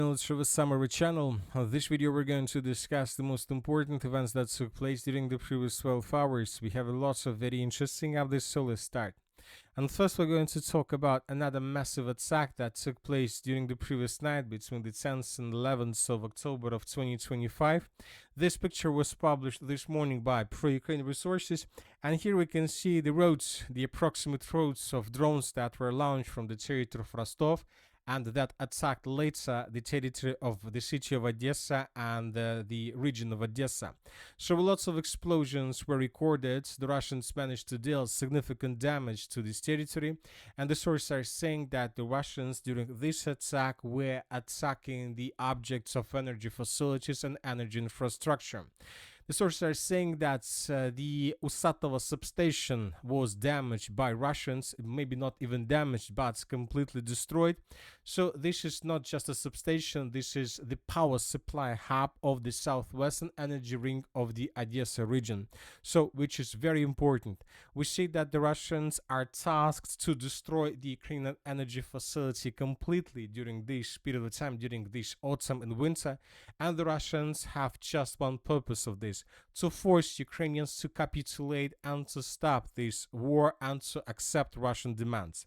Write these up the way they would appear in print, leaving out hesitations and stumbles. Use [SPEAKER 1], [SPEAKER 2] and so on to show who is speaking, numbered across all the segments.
[SPEAKER 1] Shakhove Summary channel. On this video we're going to discuss the most important events that took place during the previous 12 hours. We have lots of very interesting updates, so let's start. And first we're going to talk about another massive attack that took place during the previous night between the 10th and 11th of October of 2025. This picture was published this morning by pro-Ukraine resources, and here we can see the roads, the approximate roads of drones that were launched from the territory of Rostov and that attacked later the territory of the city of Odessa and the region of Odessa. So lots of explosions were recorded. The Russians managed to deal significant damage to this territory, and the sources are saying that the Russians during this attack were attacking the objects of energy facilities and energy infrastructure. The sources are saying that the Usatovo substation was damaged by Russians, maybe not even damaged, but completely destroyed. So this is not just a substation, this is the power supply hub of the southwestern energy ring of the Odessa region, so which is very important. We see that the Russians are tasked to destroy the Ukrainian energy facility completely during this period of time, during this autumn and winter, and the Russians have just one purpose of this: to force Ukrainians to capitulate and to stop this war and to accept Russian demands.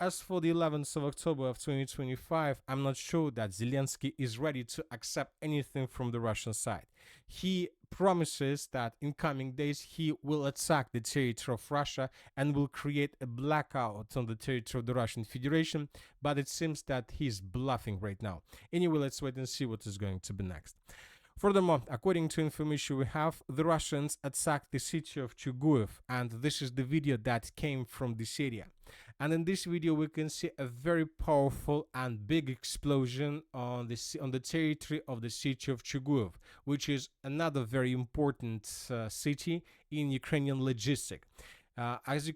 [SPEAKER 1] As for the 11th of October of 2025, I'm not sure that Zelensky is ready to accept anything from the Russian side. He promises that in coming days he will attack the territory of Russia and will create a blackout on the territory of the Russian Federation, but it seems that he's bluffing right now. Anyway, let's wait and see what is going to be next. Furthermore, according to information we have, the Russians attacked the city of Shakhove, and this is the video that came from this area. And in this video, we can see a very powerful and big explosion on the territory of the city of Shakhove, which is another very important city in Ukrainian logistics. As you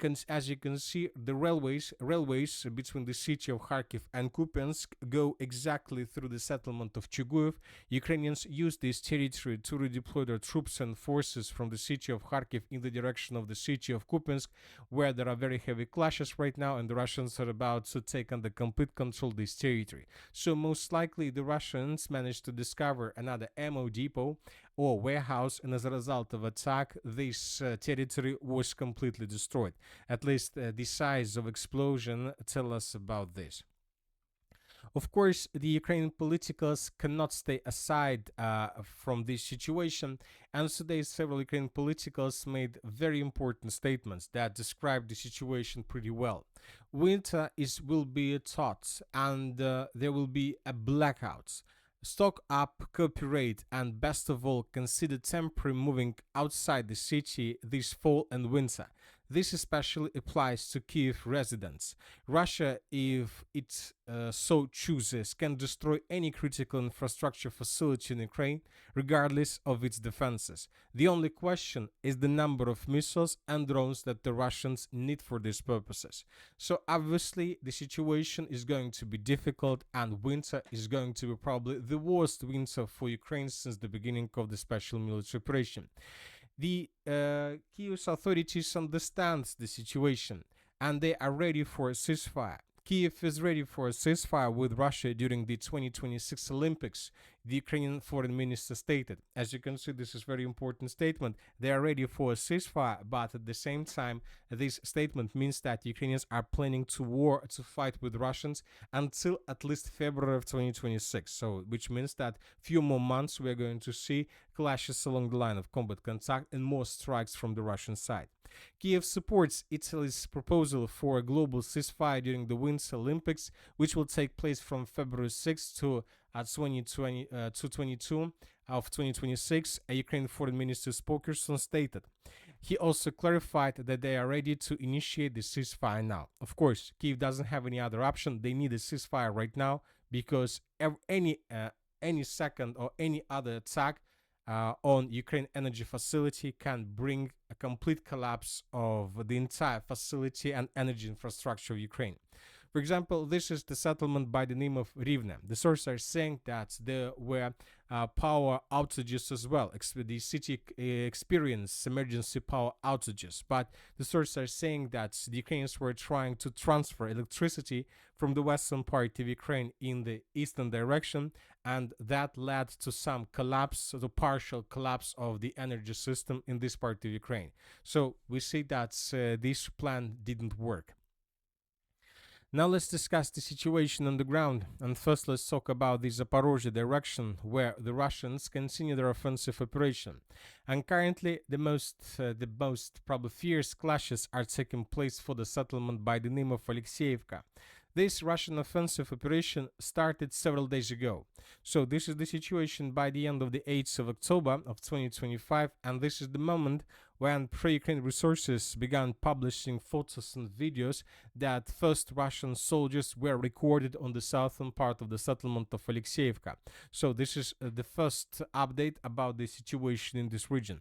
[SPEAKER 1] can see, the railways between the city of Kharkiv and Kupiansk go exactly through the settlement of Shakhove. Ukrainians use this territory to redeploy their troops and forces from the city of Kharkiv in the direction of the city of Kupiansk, where there are very heavy clashes right now, and the Russians are about to take under complete control this territory. So most likely the Russians managed to discover another ammo depot or warehouse, and as a result of attack, this territory was completely destroyed. At least the size of explosion tell us about this. Of course, the Ukrainian politicals cannot stay aside from this situation, and today several Ukrainian politicals made very important statements that describe the situation pretty well. Winter will be taught, and there will be a blackout. Stock up, cooperate, and best of all, consider temporary moving outside the city this fall and winter. This especially applies to Kiev residents. Russia, if it so chooses, can destroy any critical infrastructure facility in Ukraine, regardless of its defenses. The only question is the number of missiles and drones that the Russians need for these purposes. So obviously, the situation is going to be difficult, and winter is going to be probably the worst winter for Ukraine since the beginning of the special military operation. The Kiev's authorities understand the situation, and they are ready for a ceasefire. Kiev is ready for a ceasefire with Russia during the 2026 Olympics, the Ukrainian foreign minister stated. As you can see, this is a very important statement. They are ready for a ceasefire, but at the same time, this statement means that Ukrainians are planning to fight with Russians until at least February of 2026. So, which means that few more months we are going to see clashes along the line of combat contact and more strikes from the Russian side. Kiev supports Italy's proposal for a global ceasefire during the Winter Olympics, which will take place from February 6 to 22 of 2026, a Ukrainian foreign minister spokesperson stated. He also clarified that they are ready to initiate the ceasefire now. Of course, Kiev doesn't have any other option. They need a ceasefire right now because any second or any other attack on Ukraine energy facility can bring a complete collapse of the entire facility and energy infrastructure of Ukraine. For example, this is the settlement by the name of Rivne. The sources are saying that there were power outages as well. The city experienced emergency power outages, but the sources are saying that the Ukrainians were trying to transfer electricity from the western part of Ukraine in the eastern direction, and that led to some collapse, the partial collapse of the energy system in this part of Ukraine. So we see that this plan didn't work. Now let's discuss the situation on the ground, and first let's talk about the Zaporozhye direction, where the Russians continue their offensive operation. And currently, the most probably fierce clashes are taking place for the settlement by the name of Alexeyevka. This Russian offensive operation started several days ago. So this is the situation by the end of the 8th of October of 2025, and this is the moment when pro-Ukraine resources began publishing photos and videos that first Russian soldiers were recorded on the southern part of the settlement of Alexeyevka. So this is the first update about the situation in this region.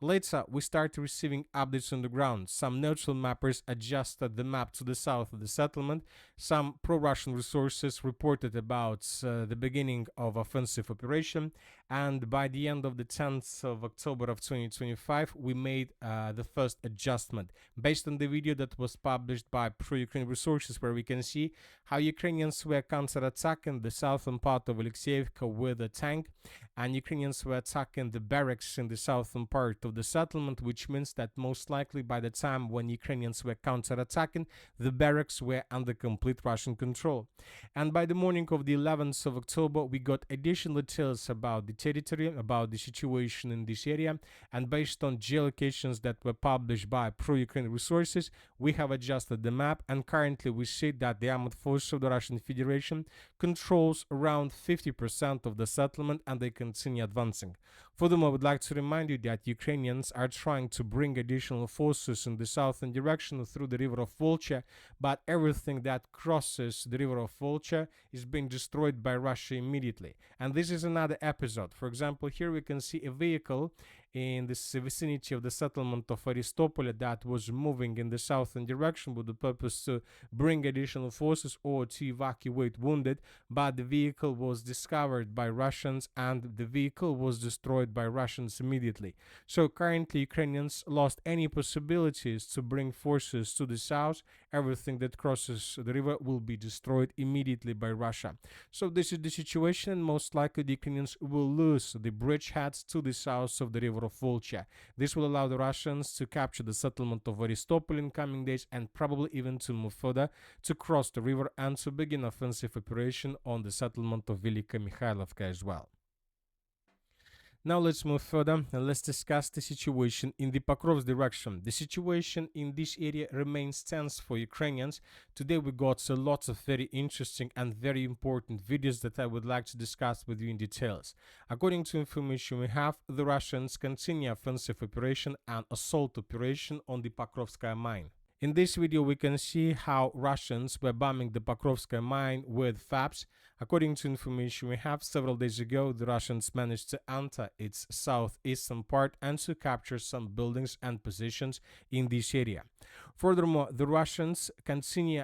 [SPEAKER 1] Later, we started receiving updates on the ground. Some neutral mappers adjusted the map to the south of the settlement. Some pro-Russian resources reported about the beginning of offensive operation, and by the end of the 10th of October of 2025, we made the first adjustment based on the video that was published by pro-Ukraine resources, where we can see how Ukrainians were counter-attacking the southern part of Alexeyevka with a tank, and Ukrainians were attacking the barracks in the southern part of the settlement, which means that most likely by the time when Ukrainians were counter-attacking, the barracks were under complete Russian control. And by the morning of the 11th of October, we got additional details about the territory, about the situation in this area, and based on geolocations that were published by pro-Ukraine resources, we have adjusted the map, and currently we see that the armed forces of the Russian Federation controls around 50% of the settlement, and they continue advancing. Furthermore, I would like to remind you that Ukrainians are trying to bring additional forces in the southern direction through the river of Volcha, but everything that crosses the river of Volcha is being destroyed by Russia immediately. And this is another episode. For example, here we can see a vehicle in the vicinity of the settlement of Aristopol that was moving in the southern direction with the purpose to bring additional forces or to evacuate wounded, but the vehicle was discovered by Russians and the vehicle was destroyed by Russians immediately. So currently Ukrainians lost any possibilities to bring forces to the south. Everything that crosses the river will be destroyed immediately by Russia. So this is the situation, and most likely the Ukrainians will lose the bridgeheads to the south of the river of Volcha. This will allow the Russians to capture the settlement of Aristopol in coming days, and probably even to move further to cross the river and to begin offensive operation on the settlement of Velika Mikhailovka as well. Now let's move further and let's discuss the situation in the Pokrovsk direction. The situation in this area remains tense for Ukrainians. Today we got a lot of very interesting and very important videos that I would like to discuss with you in details. According to information we have, the Russians continue offensive operation and assault operation on the Pokrovskaya mine. In this video, we can see how Russians were bombing the Pokrovskaya mine with FABs. According to information we have, several days ago, the Russians managed to enter its southeastern part and to capture some buildings and positions in this area. Furthermore, the Russians continue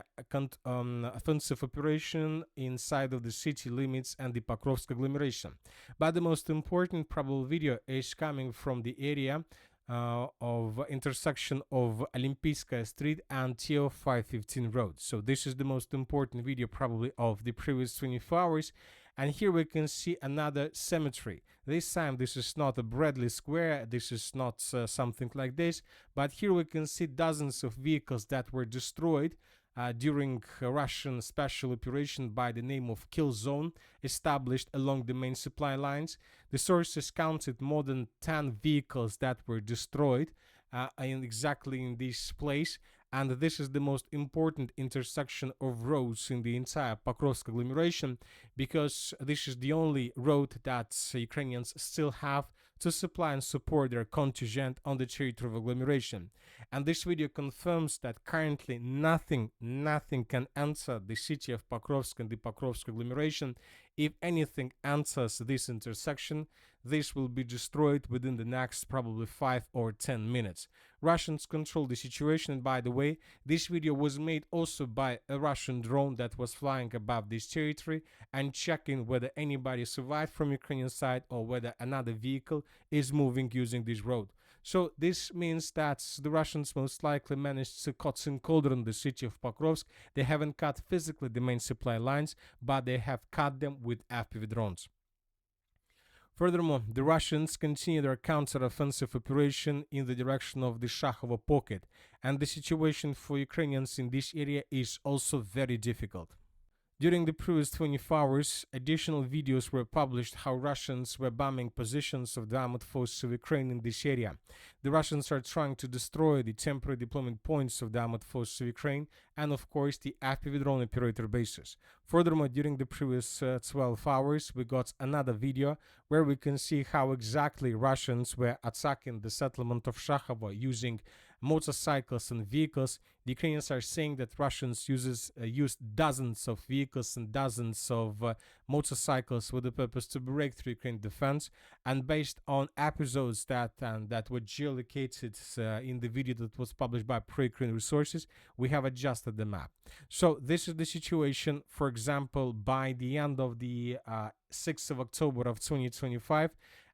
[SPEAKER 1] offensive operation inside of the city limits and the Pokrovsk agglomeration. But the most important probable video is coming from the area of intersection of Olympiyskaya Street and TO 515 Road. So this is the most important video probably of the previous 24 hours. And here we can see another cemetery. This time this is not a Bradley Square, this is not something like this, but here we can see dozens of vehicles that were destroyed during a Russian special operation by the name of Kill Zone established along the main supply lines. The sources counted more than 10 vehicles that were destroyed exactly in this place, and this is the most important intersection of roads in the entire Pokrovsk agglomeration, because this is the only road that Ukrainians still have to supply and support their contingent on the territory of agglomeration. And this video confirms that currently nothing can enter the city of Pokrovsk and the Pokrovsk agglomeration, If anything enters this intersection, this will be destroyed within the next probably 5 or 10 minutes. Russians control the situation, and by the way, this video was made also by a Russian drone that was flying above this territory and checking whether anybody survived from Ukrainian side or whether another vehicle is moving using this road. So this means that the Russians most likely managed to cut in cauldron the city of Pokrovsk. They haven't cut physically the main supply lines, but they have cut them with FPV drones. Furthermore, the Russians continue their counter-offensive operation in the direction of the Shakhove pocket, and the situation for Ukrainians in this area is also very difficult. During the previous 24 hours, additional videos were published how Russians were bombing positions of the armed forces of Ukraine in this area. The Russians are trying to destroy the temporary deployment points of the armed forces of Ukraine and, of course, the FPV drone operator bases. Furthermore, during the previous 12 hours, we got another video where we can see how exactly Russians were attacking the settlement of Shakhove using motorcycles and vehicles. The Ukrainians are saying that Russians used dozens of vehicles and dozens of motorcycles with the purpose to break through Ukrainian defense. And based on episodes that were geolocated in the video that was published by pro-Ukraine resources, we have adjusted the map. So this is the situation, for example, by the end of the 6th of October of 2025.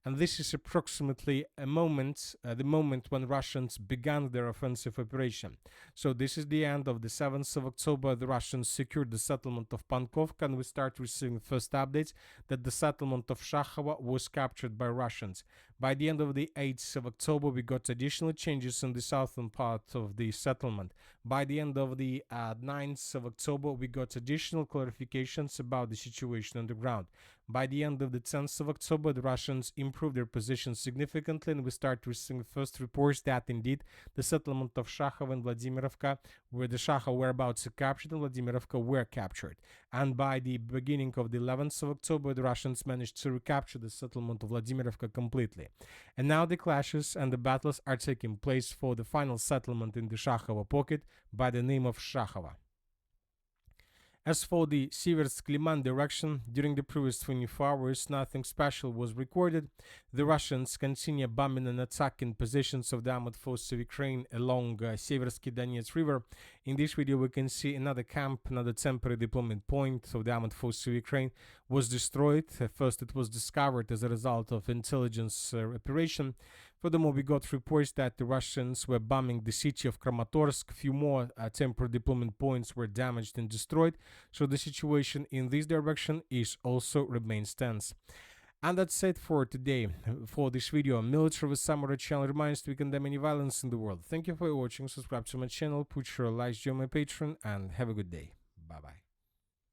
[SPEAKER 1] And this is approximately the moment when Russians began their offensive operation. So this is the end of the 7th of October. The Russians secured the settlement of Pankovka, and we start receiving first updates that the settlement of Shakhove was captured by Russians. By the end of the 8th of October, we got additional changes in the southern part of the settlement. By the end of the 9th of October, we got additional clarifications about the situation on the ground. By the end of the 10th of October, the Russians improved their position significantly, and we start receiving first reports that indeed the settlement of Shakhove and Vladimirovka, where the Shakhove were about to capture, and Vladimirovka were captured. And by the beginning of the 11th of October, the Russians managed to recapture the settlement of Vladimirovka completely. And now the clashes and the battles are taking place for the final settlement in the Shakhove pocket by the name of Shakhove. As for the Siversk-Liman direction, during the previous 24 hours, nothing special was recorded. The Russians continue bombing and attacking positions of the armed forces of Ukraine along Seversky Donetsk River. In this video, we can see another camp, another temporary deployment point of the armed forces of Ukraine was destroyed. First, it was discovered as a result of intelligence operation. Furthermore, we got reports that the Russians were bombing the city of Kramatorsk. A few more temporary deployment points were damaged and destroyed. So the situation in this direction is also remains tense. And that's it for today. For this video, Military Samurai channel reminds to we condemn any violence in the world. Thank you for watching. Subscribe to my channel, put your likes, join my Patreon, and have a good day. Bye bye.